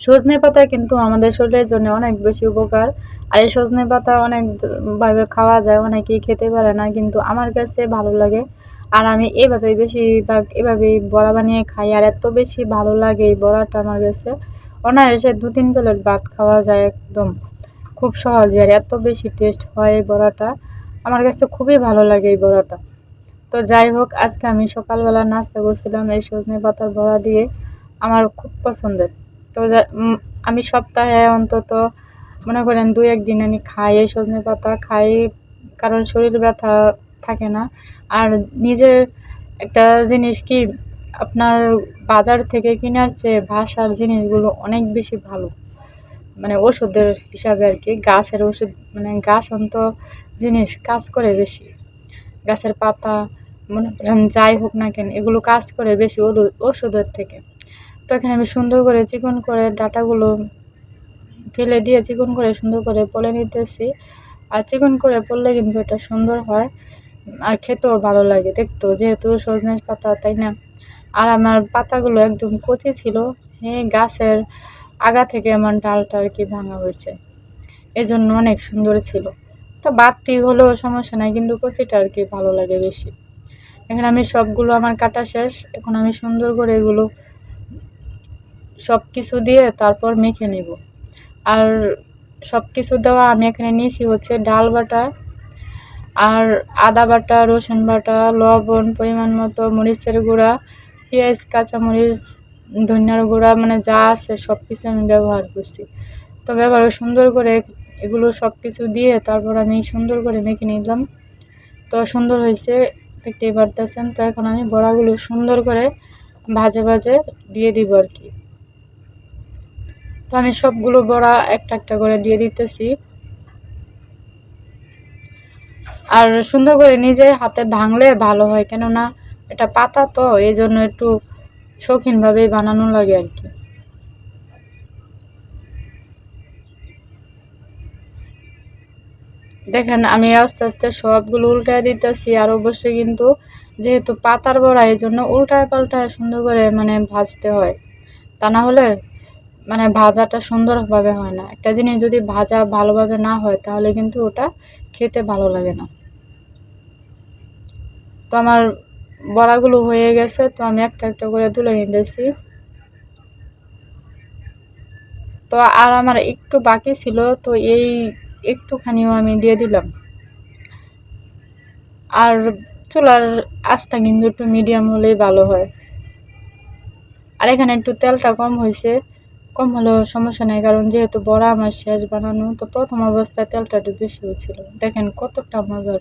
সজনে পাতা কিন্তু আমাদের শরীরের জন্য অনেক বেশি উপকার। আর এই সজনে পাতা অনেক ভাবে খাওয়া যায়, অনেকেই খেতে পারে না, কিন্তু আমার কাছে ভালো লাগে। আর আমি এভাবেই বেশিরভাগ এভাবেই বড়া বানিয়ে খাই। আর এত বেশি ভালো লাগে এই বড়াটা আমার কাছে, অনায়াসে ২-৩ প্লেট ভাত খাওয়া যায় একদম খুব সহজে। আর এত বেশি টেস্ট হয় এই বড়াটা, আমার কাছে খুবই ভালো লাগে এই বড়াটা। তো যাই হোক, আজকে আমি সকালবেলা নাস্তা করছিলাম এই সজনে পাতার বড়া দিয়ে, আমার খুব পছন্দের। তো আমি সপ্তাহে অন্তত মনে করেন ২-১ দিন আমি খাই এই সজনে পাতা খাই, কারণ শরীর ব্যথা থাকে না। আর নিজের একটা জিনিস কি, আপনার বাজার থেকে কেনার চেয়ে বাসার জিনিসগুলো অনেক বেশি ভালো, মানে ওষুধের হিসাবে আর কি। গাছের ওষুধ, মানে গাছন্ত জিনিস কাজ করে বেশি। গাছের পাতা মনে করেন যাই হোক না কেন, এগুলো কাজ করে বেশি ওষুধের থেকে। তো এখানে আমি সুন্দর করে চিকন করে ডাঁটাগুলো ফেলে দিয়ে চিকন করে সুন্দর করে পলে নিতেছি। আর চিকন করে পড়লে কিন্তু এটা সুন্দর হয়, আর খেতেও ভালো লাগে দেখতো, যেহেতু সজনে পাতা, তাই না? আর আমার পাতাগুলো একদম কচি ছিল, গাছের আগা থেকে আমার ডালটা আর কি ভাঙা হয়েছে, এজন্য অনেক সুন্দর ছিল। তো বাড়তি হলেও সমস্যা নাই, কিন্তু কচিটা আর কি ভালো লাগে বেশি। এখানে আমি সবগুলো আমার কাটা শেষ, এখন আমি সুন্দর করে এগুলো সব কিছু দিয়ে তারপর মেখে নিব। আর সব কিছু দেওয়া আমি এখানে নিয়েছি হচ্ছে ডাল বাটা, আর আদা বাটা, রসুন বাটা, লবণ পরিমাণ মতো, মরিচের গুঁড়া, পেঁয়াজ, কাঁচামরিচ, ধনিয়ার গুঁড়া, মানে যা আছে সব কিছু আমি ব্যবহার করছি। তো ব্যবহার সুন্দর করে এগুলো সব কিছু দিয়ে তারপর আমি সুন্দর করে মেখে নিলাম। তো সুন্দর হয়েছে, দেখতেই পারতেছেন। তো এখন আমি বড়াগুলো সুন্দর করে ভাজে ভাজে দিয়ে দিব আর কি। তো আমি সবগুলো বড়া একটা একটা করে দিয়ে দিতেছি। আর সুন্দর করে নিজে হাতে ভাঙলে ভালো হয়, কেননা এটা পাতা তো এই জন্য একটু শৌখিনভাবেই বানানো লাগে আর কি। দেখেন আমি আস্তে আস্তে সবগুলো উল্টায় দিতেছি। আর অবশ্যই কিন্তু যেহেতু পাতার বড়া, এই জন্য উল্টায় পাল্টায় সুন্দর করে মানে ভাজতে হয়, তা না হলে মানে ভাজাটা সুন্দরভাবে হয় না। একটা জিনিস যদি ভাজা ভালোভাবে না হয় তাহলে কিন্তু ওটা খেতে ভালো লাগে না। তো আমার বড়াগুলো হয়ে গেছে, তো আমি একটা একটা করে তুলে নিতেছি। তো আর আমার একটু বাকি ছিল, তো এই একটুখানিও আমি দিয়ে দিলাম। আর চুলার আঁচটা কিন্তু একটু মিডিয়াম হলেই ভালো হয়। আর এখানে একটু তেলটা কম হয়েছে, কম হলেও সমস্যা নেই, কারণ যেহেতু বড়া আমার শেষ বানানো, তো প্রথম অবস্থায় তেলটা একটু বেশি হয়েছিল। দেখেন কতটা মজার।